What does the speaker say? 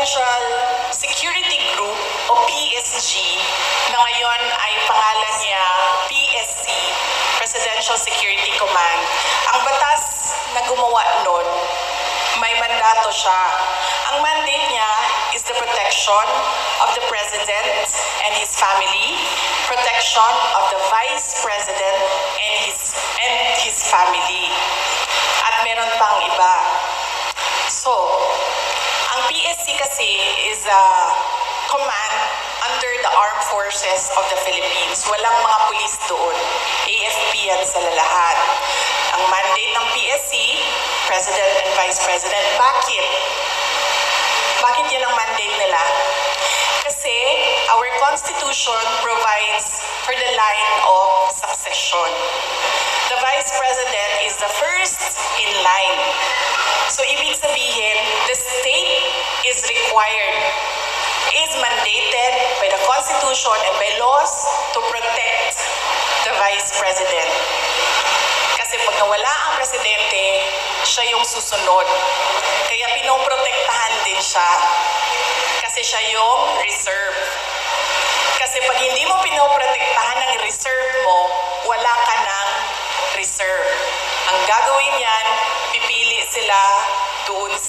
Presidential Security Group o PSG na ngayon ay pangalan niya PSC, Presidential Security Command. Ang batas na gumawa nun, may mandato siya. Ang mandate niya is the protection of the President and his family, protection of the Vice President and his family. At meron pang iba. So, ang PSC kasi is a command under the Armed Forces of the Philippines. Walang mga pulis doon. AFP yan sa lahat. Ang mandate ng PSC, President and Vice President. Bakit? Bakit yan ang mandate nila? Kasi our Constitution provides for the line of succession. The Vice President is the first in line. So ibig sabihin, the state is required, is mandated by the Constitution and by laws to protect the Vice President. Kasi pag nawala ang presidente, siya yung susunod. Kaya pinoprotektahan din siya. Kasi siya yung reserve. Kasi pag hindi mo pinoprotektahan ng reserve mo, wala ka ng reserve. Ang gagawin yan, pipili sila doon